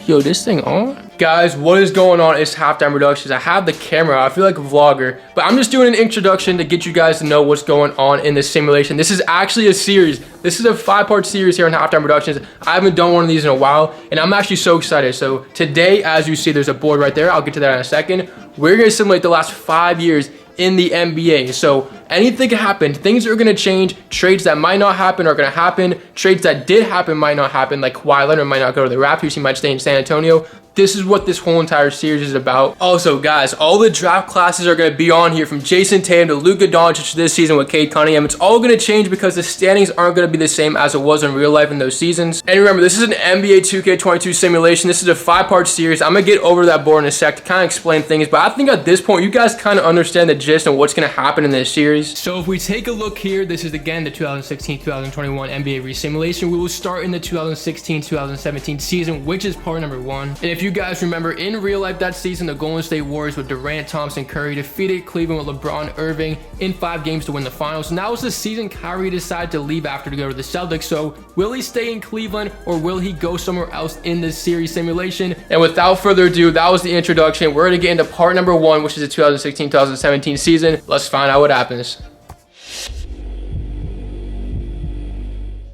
Yo, this thing on? Guys, what is going on? It's Halftime Productions. I have the camera. I feel like a vlogger, but I'm just doing an introduction to get you guys to know what's going on in this simulation. This is actually a series. This is a 5-part series here on Halftime Productions. I haven't done one of these in a while, and I'm actually so excited. So today, as you see, there's a board right there. I'll get to that in a second. We're gonna simulate the last 5 years in the NBA. So anything can happen. Things are gonna change. Trades that might not happen are gonna happen. Trades that did happen might not happen. Like Kawhi Leonard might not go to the Raptors. He might stay in San Antonio. This is what this whole entire series is about. Also, guys, all the draft classes are going to be on here, from Jason Tatum to Luka Doncic this season with Cade Cunningham. It's all going to change because the standings aren't going to be the same as it was in real life in those seasons. And remember, this is an NBA 2K22 simulation. This is a 5-part series. I'm going to get over that board in a sec to kind of explain things, but I think at this point, you guys kind of understand the gist and what's going to happen in this series. So if we take a look here, this is again the 2016-2021 NBA resimulation. We will start in the 2016-2017 season, which is part number 1. And if you guys remember, in real life that season, the Golden State Warriors with Durant, Thompson, Curry defeated Cleveland with LeBron, Irving in 5 games to win the finals. And that was the season Kyrie decided to leave after to go to the Celtics. So will he stay in Cleveland or will he go somewhere else in this series simulation? And without further ado, that was the introduction. We're going to get into part number 1, which is the 2016-2017 season. Let's find out what happens.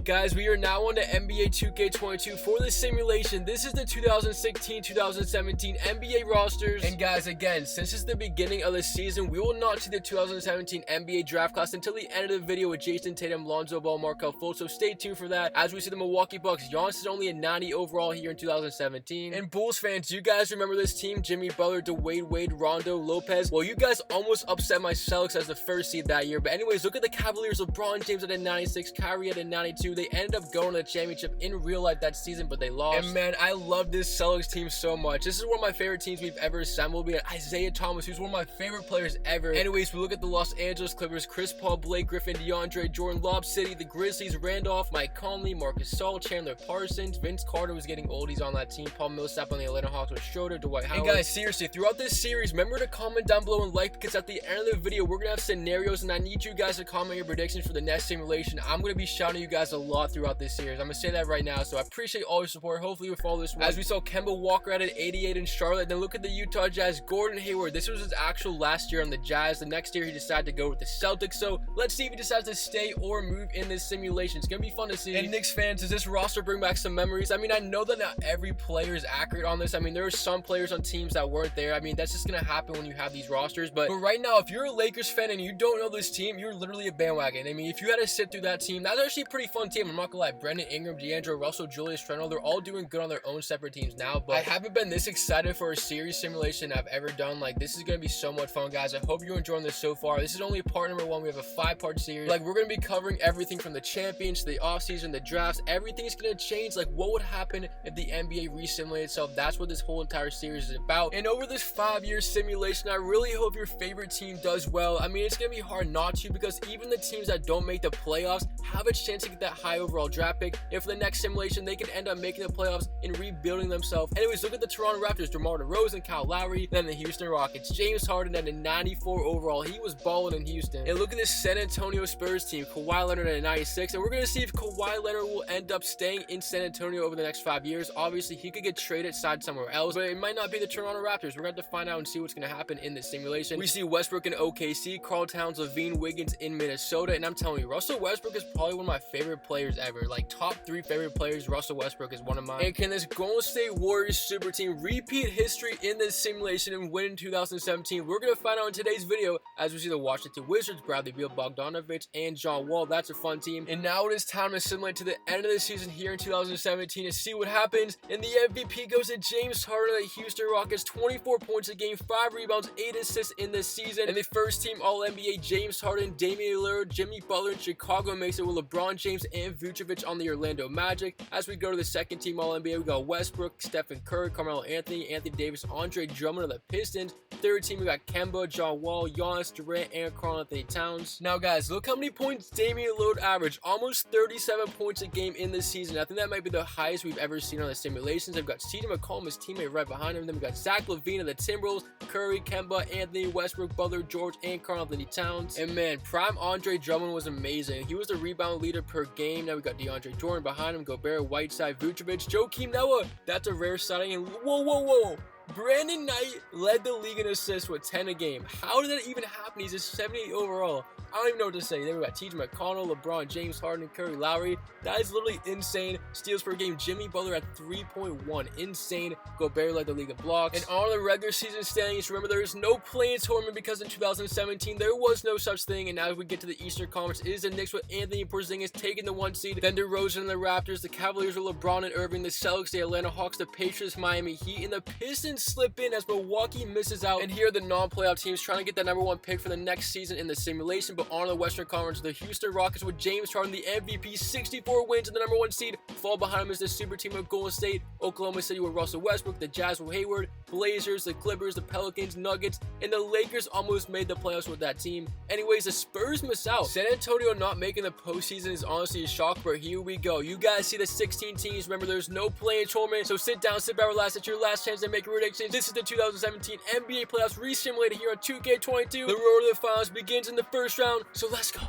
Guys, we are now on the NBA 2K22 for this simulation. This is the 2016-2017 NBA rosters. And guys, again, since it's the beginning of the season, we will not see the 2017 NBA draft class until the end of the video with Jason Tatum, Lonzo Ball, Markelle Fultz. So stay tuned for that. As we see the Milwaukee Bucks, Giannis is only a 90 overall here in 2017. And Bulls fans, you guys remember this team? Jimmy Butler, Dwayne Wade, Rondo, Lopez. Well, you guys almost upset my Celtics as the first seed that year. But anyways, look at the Cavaliers. LeBron James at a 96, Kyrie at a 92. They ended up going to the championship in real life that season, but they lost. And man, I love this Celtics team so much. This is one of my favorite teams we've ever assembled. We had Isaiah Thomas, who's one of my favorite players ever. Anyways, we look at the Los Angeles Clippers: Chris Paul, Blake Griffin, DeAndre Jordan, Lob City, the Grizzlies: Randolph, Mike Conley, Marcus Gasol, Chandler Parsons. Vince Carter was getting old. He's on that team. Paul Millsap on the Atlanta Hawks with Schroeder, Dwight Howard. And guys, seriously, throughout this series, remember to comment down below and like, because at the end of the video, we're gonna have scenarios, and I need you guys to comment your predictions for the next simulation. I'm gonna be shouting you guys a lot throughout this series. I'm gonna say that right now, so I appreciate all your support. Hopefully you follow this one. As we saw Kemba Walker at an 88 in Charlotte. Then look at the Utah Jazz: Gordon Hayward. This was his actual last year on the Jazz. The next year he decided to go with the Celtics, so let's see if he decides to stay or move in this simulation. It's gonna be fun to see. And Knicks fans, does this roster bring back some memories? I mean, I know that not every player is accurate on this. I mean, there are some players on teams that weren't there. I mean, that's just gonna happen when you have these rosters, but right now, if you're a Lakers fan and you don't know this team, you're literally a bandwagon. I mean, if you had to sit through that team, that's actually a pretty fun team. I'm not gonna lie. Brandon Ingram, D'Angelo Russell, Julius Randle, they're all doing good on their own separate teams now, but I haven't been this excited for a series simulation I've ever done. Like, this is gonna be so much fun, guys. I hope you're enjoying this so far. This is only part number 1. We have a 5-part series. Like, we're gonna be covering everything from the champions to the offseason, the drafts. Everything's gonna change. Like, what would happen if the NBA resimulated itself? That's what this whole entire series is about. And over this 5-year simulation, I really hope your favorite team does well. I mean, it's gonna be hard not to, because even the teams that don't make the playoffs have a chance to get that high overall draft pick. And for the next simulation, they can end up making the playoffs and rebuilding themselves. Anyways, look at the Toronto Raptors: DeMar DeRozan, Kyle Lowry. Then the Houston Rockets: James Harden at a 94 overall. He was balling in Houston. And look at this San Antonio Spurs team: Kawhi Leonard at a 96. And we're gonna see if Kawhi Leonard will end up staying in San Antonio over the next 5 years. Obviously, he could get traded somewhere else, but it might not be the Toronto Raptors. We're gonna have to find out and see what's gonna happen in this simulation. We see Westbrook in OKC, Karl Towns, Levine, Wiggins in Minnesota. And I'm telling you, Russell Westbrook is probably one of my favorite players ever. Like, top 3 favorite players, Russell Westbrook is one of mine. And can this Golden State Warriors super team repeat history in this simulation and win in 2017? We're gonna find out in today's video as we see the Washington Wizards: Bradley Beal, Bogdanovich, and John Wall. That's a fun team. And now it is time to simulate to the end of the season here in 2017 to see what happens. And the MVP goes to James Harden of the Houston Rockets: 24 points a game, 5 rebounds, 8 assists in this season. And the first team All-NBA: James Harden, Damian Lillard, Jimmy Butler in Chicago makes it with LeBron James and Vucevic on the Orlando Magic. As we go to the second team All-NBA, we got Westbrook, Stephen Curry, Carmelo Anthony, Anthony Davis, Andre Drummond of the Pistons. Third team, we got Kemba, John Wall, Giannis, Durant, and Karl Anthony Towns. Now, guys, look how many points Damian Lillard averaged. Almost 37 points a game in this season. I think that might be the highest we've ever seen on the simulations. I've got CJ McCollum, his teammate, right behind him. Then we got Zach LaVine of the Timberwolves, Curry, Kemba, Anthony, Westbrook, Butler, George, and Karl Anthony Towns. And man, prime Andre Drummond was amazing. He was the rebound leader per game game. Now we got DeAndre Jordan behind him, Gobert, Whiteside, Vucevic, Joakim Noah. That's a rare sighting. And whoa. Brandon Knight led the league in assists with 10 a game. How did that even happen? He's a 78 overall. I don't even know what to say. Then we got TJ McConnell, LeBron, James Harden, Curry, Lowry. That is literally insane. Steals per game. Jimmy Butler at 3.1. Insane. Gobert led the league in blocks. And on the regular season standings, remember there is no play-in tournament because in 2017 there was no such thing. And now as we get to the Eastern Conference, it is the Knicks with Anthony Porzingis taking the 1 seed. Then DeRozan and the Raptors, the Cavaliers with LeBron and Irving, the Celtics, the Atlanta Hawks, the Patriots, Miami Heat, and the Pistons slip in as Milwaukee misses out. And here are the non-playoff teams trying to get that #1 pick for the next season in the simulation. But on the Western Conference, the Houston Rockets with James Harden, the MVP, 64 wins and the #1 seed. Fall behind him is the super team of Golden State, Oklahoma City with Russell Westbrook, the Jazz with Hayward, Blazers, the Clippers, the Pelicans, Nuggets, and the Lakers almost made the playoffs with that team. Anyways, the Spurs miss out. San Antonio not making the postseason is honestly a shock, but here we go. You guys see the 16 teams. Remember, there's no play-in tournament, so sit down, sit back, relax. It's your last chance to make a prediction. This is the 2017 NBA playoffs re-simulated here on 2K22. The road to the finals begins in the first round, so let's go.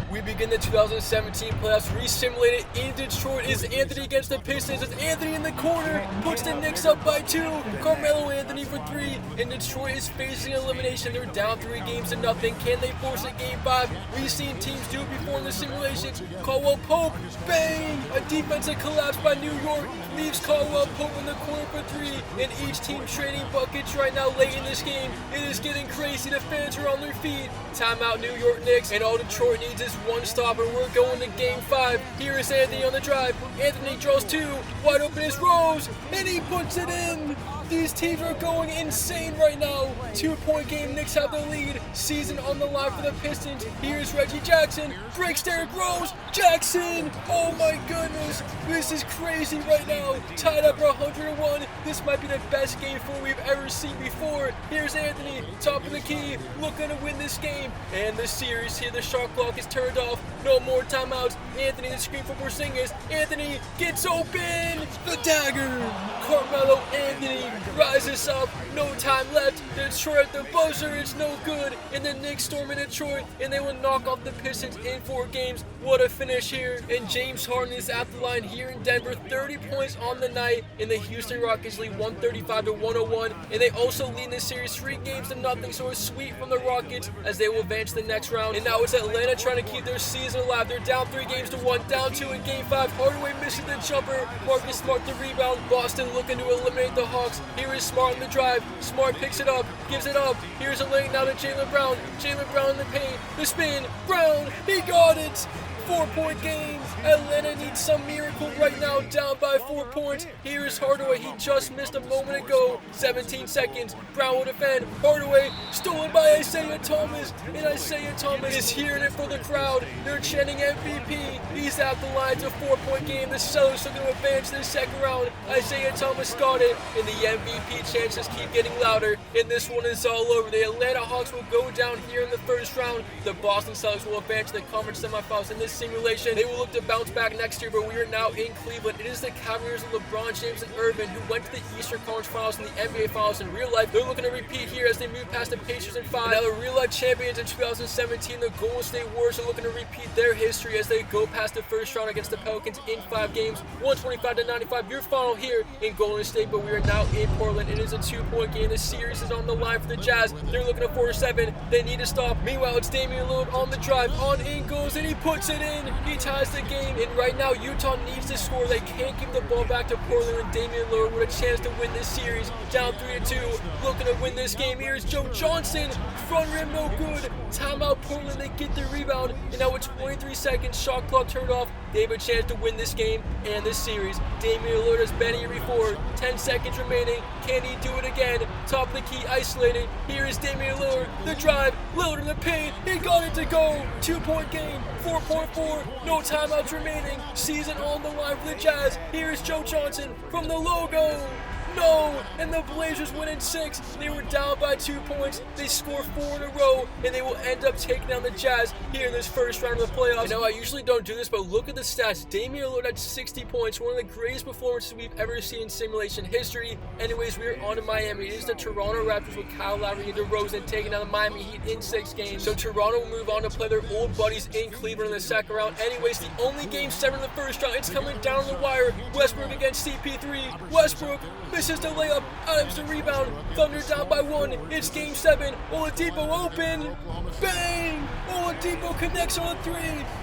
We begin the 2017 playoffs re-simulated in Detroit. Is Anthony against the Pistons. It's Anthony in the corner. Puts the Knicks up by 2. Carmelo Anthony for 3. And Detroit is facing elimination. They're down 3-0. Can they force a game 5? We've seen teams do it before in the simulations. Caldwell Pope. Bang! A defensive collapse by New York. Leaves Caldwell Pope in the corner for 3. And each team trading buckets right now late in this game. It is getting crazy. The fans are on their feet. Timeout New York Knicks. And all Detroit needs is one stop, and we're going to game 5. Here is Anthony on the drive. Anthony draws 2. Wide open is Rose, and he puts it in. These teams are going insane right now. 2-point game. Knicks have the lead. Season on the line for the Pistons. Here's Reggie Jackson. Breaks Derrick Rose. Jackson. Oh my goodness. This is crazy right now. Tied up for 101. This might be the best game 4 we've ever seen before. Here's Anthony. Top of the key. Looking to win this game. And the series here. The shot clock is turned off. No more timeouts. Anthony the screen for Porzingis. Anthony gets open. The dagger. Carmelo Anthony rises up, no time left. Detroit at the buzzer, it's no good. And the Knicks storm in Detroit, and they will knock off the Pistons in 4 games. What a finish here. And James Harden is at the line here in Denver, 30 points on the night. And the Houston Rockets lead 135-101. And they also lead this series 3-0, so a sweep from the Rockets as they will advance to the next round. And now it's Atlanta trying to keep their season alive. They're down 3-1, down 2 in game 5. Hardaway misses the jumper. Marcus Smart the rebound. Boston looking to eliminate the Hawks. Here is Smart on the drive. Smart picks it up, gives it up. Here's a lane now to Jaylen Brown. Jaylen Brown in the paint. The spin. Brown. He got it. 4-point game. Atlanta needs some miracle right now, down by 4 points. Here is Hardaway. He just missed a moment ago. 17 seconds. Brown will defend. Hardaway stolen by Isaiah Thomas. And Isaiah Thomas is hearing it for the crowd. They're chanting MVP. He's at the line. It's a 4-point game. The Celtics are going to advance to the second round. Isaiah Thomas got it. And the MVP chances keep getting louder. And this one is all over. The Atlanta Hawks will go down here in the first round. The Boston Celtics will advance to the conference semifinals in this simulation. They will look to bounce back next year, but we are now in Cleveland. It is the Cavaliers of LeBron James and Irvin who went to the Eastern Conference Finals and the NBA Finals in real life. They're looking to repeat here as they move past the Pacers in 5. Now the real life champions in 2017, the Golden State Warriors, are looking to repeat their history as they go past the first round against the Pelicans in 5 games. 125-95, your final here in Golden State, but we are now in Portland. It is a 2-point game. The series is on the line for the Jazz. They're looking to force 7. They need to stop. Meanwhile, it's Damian Lillard on the drive. On in goes, and he puts it in. He ties the game, and right now Utah needs to score. They can't give the ball back to Portland, and Damian Lillard with a chance to win this series. Down 3-2, looking to win this game. Here's Joe Johnson, front rim no good. Timeout Portland, they get the rebound, and now with 23 seconds, shot clock turned off. They have a chance to win this game and this series. Damian Lillard has been here before. 10 seconds remaining. Can he do it again? Top of the key, isolated. Here is Damian Lillard. The drive. Lillard in the paint. He got it to go. 2-point game. 4.4. No timeouts remaining. Season on the line for the Jazz. Here is Joe Johnson from the logo. No! And the Blazers win in 6. They were down by 2 points. They score 4 in a row, and they will end up taking down the Jazz here in this first round of the playoffs. And now, I usually don't do this, but look at the stats. Damian Lillard had 60 points, one of the greatest performances we've ever seen in simulation history. Anyways, we are on to Miami. It is the Toronto Raptors with Kyle Lowry and DeRozan taking down the Miami Heat in 6 games. So Toronto will move on to play their old buddies in Cleveland in the second round. Anyways, the only game 7 in the first round. It's coming down the wire. Westbrook against CP3. Westbrook misses the layup. Adams the rebound. Thunder down by 1. It's game 7. Oladipo open. Bang! Oladipo connects on a 3.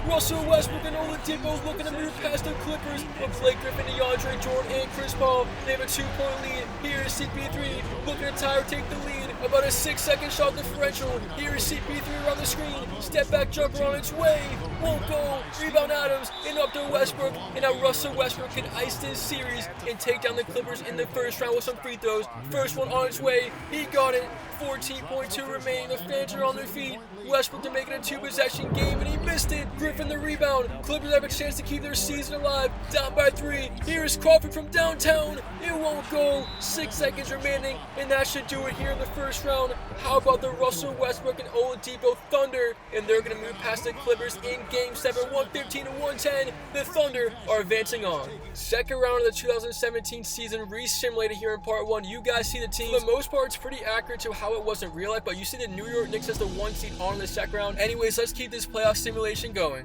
Russell Westbrook and Oladipo looking to move past the Clippers. But Blake Griffin, DeAndre Jordan, and Chris Paul, they have a 2-point lead. Here is CP3 looking to tie or take the lead. About a 6-second shot differential. Here is CP3 around the screen. Step back jumper on its way. Won't go. Rebound Adams and up to Westbrook. And now Russell Westbrook can ice this series and take down the Clippers in the first round with some free throws. First one on its way. He got it. 14.2 remaining. The fans are on their feet. Westbrook to make it a 2-possession game, and he missed it. Griffin the rebound. Clippers have a chance to keep their season alive. Down by 3. Here's Crawford from downtown. It won't go. 6 seconds remaining, and that should do it here in the first round. How about the Russell Westbrook and Oladipo Thunder? And they're going to move past the Clippers in Game 7, 115 to 110. The Thunder are advancing on. Second round of the 2017 season re-simulated here in Part 1. You guys see the team. For the most part, it's pretty accurate to how it was in real life, but you see the New York Knicks as the 1 seed on the second round. Anyways, let's keep this playoff simulation going.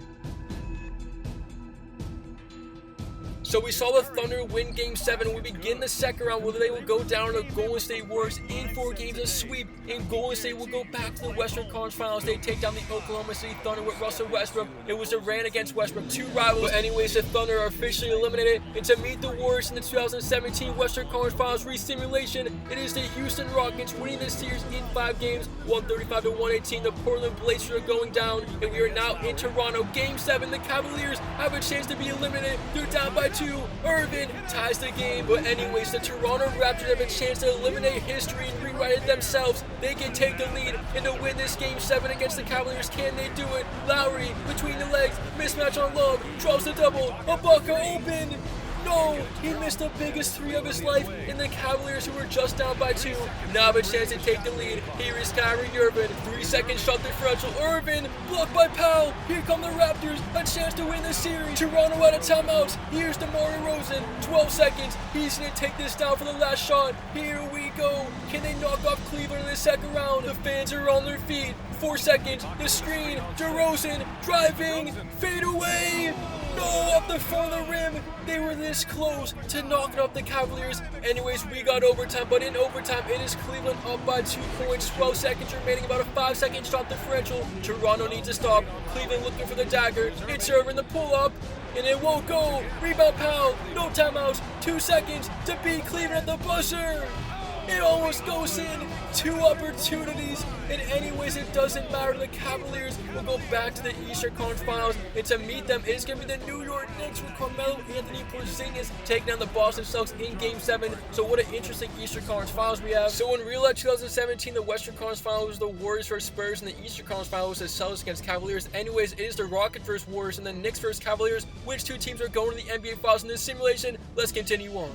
So we saw the Thunder win Game 7. We begin the second round where they will go down to Golden State Warriors in 4 games, a sweep, and Golden State will go back to the Western Conference Finals. They take down the Oklahoma City Thunder with Russell Westbrook. It was Durant against Westbrook, 2 rivals. But anyways, the Thunder are officially eliminated. And to meet the Warriors in the 2017 Western Conference Finals re-simulation, it is the Houston Rockets winning this series in 5 games, 135 to 118. The Portland Blazers are going down, and we are now in Toronto. Game 7, the Cavaliers have a chance to be eliminated. They're down by 2. Irvin ties the game. But anyways, the Toronto Raptors have a chance to eliminate history and rewrite it themselves. They can take the lead and to win this Game 7 against the Cavaliers. Can they do it? Lowry between the legs, mismatch on Love, draws the double. Ibaka open. No, he missed the biggest 3 of his life, and the Cavaliers, who were just down by 2, now have a chance to take the lead. Here is Kyrie Irving, 3-second shot differential. Irving, blocked by Powell. Here come the Raptors, a chance to win the series. Toronto out of timeouts. Here's DeMar DeRozan, 12 seconds. He's going to take this down for the last shot. Here we go. Can they knock off Cleveland in the second round? The fans are on their feet. 4 seconds, the screen. DeRozan driving, fade away. No, up the front of the rim. They were this close to knocking off the Cavaliers. Anyways, we got overtime, but in overtime, it is Cleveland up by 2 points. 12 seconds remaining, about a 5-second shot differential. Toronto needs to stop. Cleveland looking for the dagger. It's Irving the pull-up, and it won't go. Rebound Powell, no timeouts. 2 seconds to beat Cleveland at the buzzer. It almost goes in. 2 opportunities. And anyways, it doesn't matter. The Cavaliers will go back to the Eastern Conference Finals. And to meet them, it's going to be the New York Knicks with Carmelo Anthony Porzingis taking down the Boston Celtics in Game 7. So what an interesting Eastern Conference Finals we have. So in real life 2017, the Western Conference Finals was the Warriors versus Spurs, and the Eastern Conference Finals was the Celtics against Cavaliers. Anyways, it is the Rockets versus Warriors and the Knicks versus Cavaliers. Which 2 teams are going to the NBA Finals in this simulation? Let's continue on.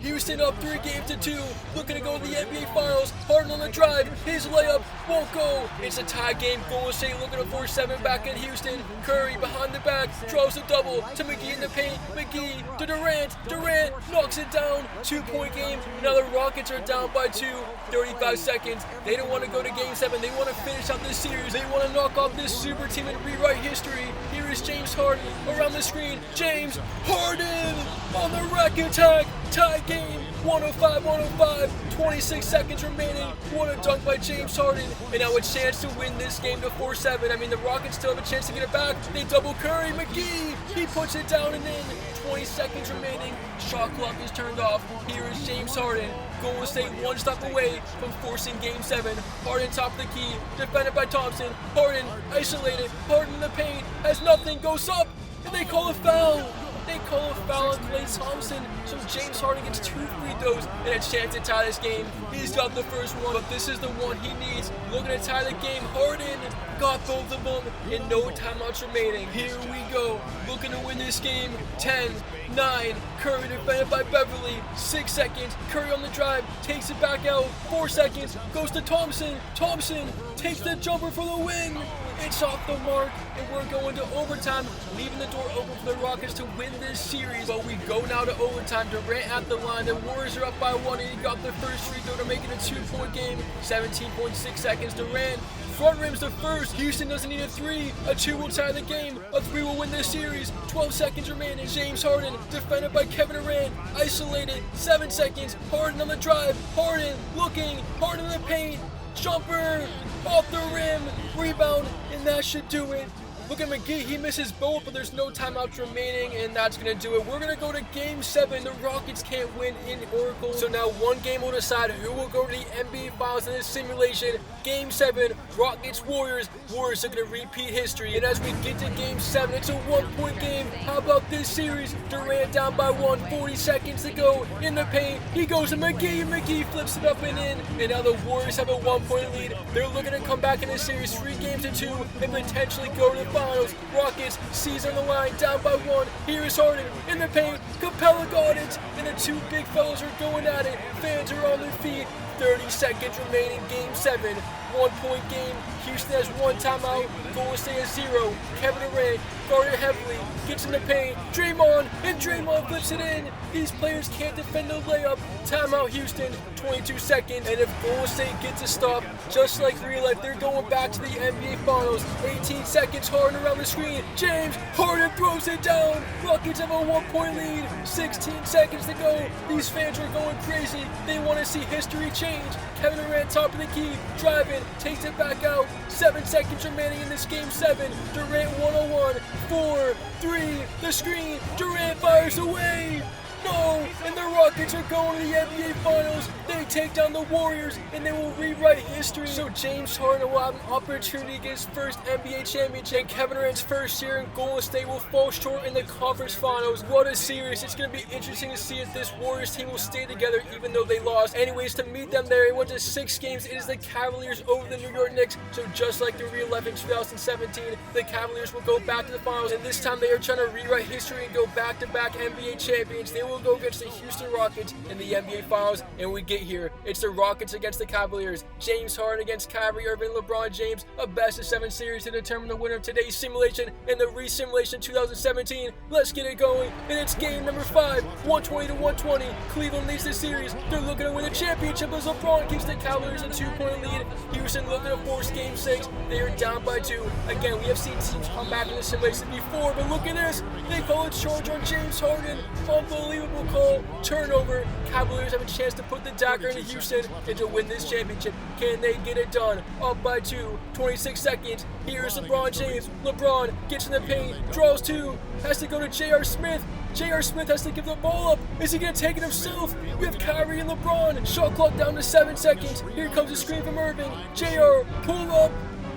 Houston up 3 games to 2, looking to go to the NBA Finals. Harden on the drive, his layup won't go. It's a tie game. Golden State looking to force 7 back in Houston. Curry behind the back, draws the double to McGee in the paint. McGee to Durant. Durant knocks it down. 2-point game. Now the Rockets are down by 2. 35 seconds. They don't want to go to Game 7. They want to finish out this series. They want to knock off this super team and rewrite history. Here is James Harden around the screen. James Harden on the rack attack. Tie game, 105-105, 26 seconds remaining. What a dunk by James Harden. And now a chance to win this game to 4-7. I mean, the Rockets still have a chance to get it back. They double Curry. McGee, he puts it down and in. 20 seconds remaining. Shot clock is turned off. Here is James Harden. Golden State 1 stop away from forcing Game 7. Harden top of the key, defended by Thompson. Harden isolated. Harden in the paint, has nothing, goes up, and they call a foul. They call a foul on Klay Thompson, so James Harden gets 2 free throws and a chance to tie this game. He's got the first one, but this is the one he needs. Looking to tie the game. Harden got both of them and no timeouts remaining. Here we go. Looking to win this game. 10, 9. Curry defended by Beverly. 6 seconds. Curry on the drive. Takes it back out. 4 seconds. Goes to Thompson. Thompson takes the jumper for the win. It's off the mark, and we're going to overtime, leaving the door open for the Rockets to win this series. But we go now to overtime. Durant at the line. The Warriors are up by 1, and he got the first free throw to make it a 2-point game. 17.6 seconds. Durant front rims the first. Houston doesn't need a 3. A 2 will tie the game. A 3 will win this series. 12 seconds remaining. James Harden defended by Kevin Durant. Isolated. 7 seconds. Harden on the drive. Harden looking. Harden in the paint. Jumper off the rim. Rebound. And that should do it. Look at McGee, he misses both, but there's no timeouts remaining, and that's going to do it. We're going to go to Game 7. The Rockets can't win in Oracle. So now one game will decide who will go to the NBA Finals in this simulation. Game 7, Rockets-Warriors. Warriors are going to repeat history. And as we get to Game 7, it's a 1-point game. How about this series? Durant down by 1, 40 seconds to go. In the paint, he goes to McGee. McGee flips it up and in. And now the Warriors have a 1-point lead. They're looking to come back in this series 3 games to 2 and potentially go to the Finals. Rockets, C's on the line, down by 1. Here is Harden in the paint. Capella got it, and the 2 big fellas are going at it. Fans are on their feet. 30 seconds remaining, Game 7. 1-point game. Houston has 1 timeout. Golden State has 0. Kevin Durant guarded heavily. Gets in the paint. Draymond, and Draymond flips it in. These players can't defend the layup. Timeout Houston. 22 seconds. And if Golden State gets a stop, just like real life, they're going back to the NBA Finals. 18 seconds. Harden around the screen. James Harden throws it down. Rockets have a 1-point lead. 16 seconds to go. These fans are going crazy. They want to see history change. Kevin Durant top of the key. Driving. Takes it back out. 7 seconds remaining in this Game 7. Durant 1-on-1. 4, 3, the screen. Durant fires away. No! And the Rockets are going to the NBA Finals. They take down the Warriors, and they will rewrite history. So James Harden will have an opportunity to get his first NBA championship. And Kevin Durant's first year in Golden State will fall short in the conference finals. What a series. It's going to be interesting to see if this Warriors team will stay together even though they lost. Anyways, to meet them there, it went to 6 games. It is the Cavaliers over the New York Knicks. So just like the real life in 2017, the Cavaliers will go back to the finals. And this time they are trying to rewrite history and go back-to-back NBA champions. They will go against the Houston Rockets in the NBA Finals, and we get here. It's the Rockets against the Cavaliers. James Harden against Kyrie Irving, LeBron James. A best-of-7 series to determine the winner of today's simulation and the re-simulation 2017. Let's get it going, and it's game number 5, 120-120. Cleveland leads the series. They're looking to win the championship as LeBron keeps the Cavaliers a 2-point lead. Houston looking to force Game 6. They are down by 2. Again, we have seen teams come back in the simulation before, but look at this. They call a charge on James Harden. Unbelievable call. Turnover. Cavaliers have a chance to put the dagger into Houston and to win this championship. Can they get it done? Up by 2. 26 seconds. Here's LeBron James. LeBron gets in the paint. Draws 2. Has to go to J.R. Smith. J.R. Smith has to give the ball up. Is he going to take it himself? We have Kyrie and LeBron. Shot clock down to 7 seconds. Here comes a screen from Irving. J.R. pull up.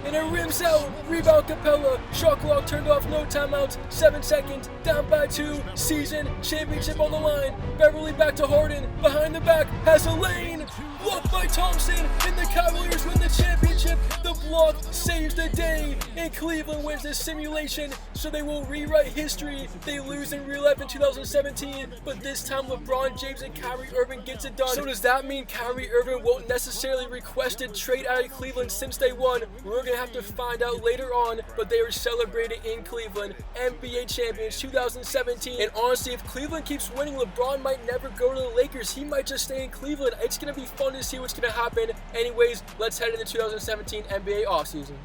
And it rims out. Rebound Capella. Shot clock turned off. No timeouts. 7 seconds. Down by 2. Season championship on the line. Beverly back to Harden. Behind the back. Has a lane. Blocked by Thompson. And the Cavaliers win the championship. The block saves the day. And Cleveland wins the simulation. So they will rewrite history. They lose in real life in 2017. But this time LeBron James and Kyrie Irving gets it done. So does that mean Kyrie Irving won't necessarily request a trade out of Cleveland since they won? We're going to have to find out later on, but they were celebrated in Cleveland. NBA champions 2017. And honestly, if Cleveland keeps winning, LeBron might never go to the Lakers. He might just stay in Cleveland. It's going to be fun to see what's going to happen. Anyways, let's head into 2017 NBA offseason.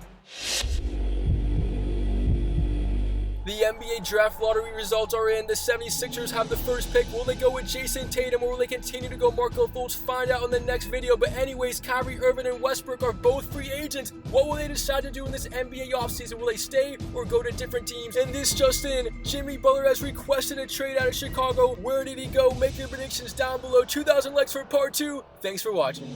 The NBA draft lottery results are in. The 76ers have the first pick. Will they go with Jason Tatum or will they continue to go Marco Fultz? Find out in the next video. But anyways, Kyrie Irving and Westbrook are both free agents. What will they decide to do in this NBA offseason? Will they stay or go to different teams? And this just in, Jimmy Butler has requested a trade out of Chicago. Where did he go? Make your predictions down below. 2,000 likes for part 2. Thanks for watching.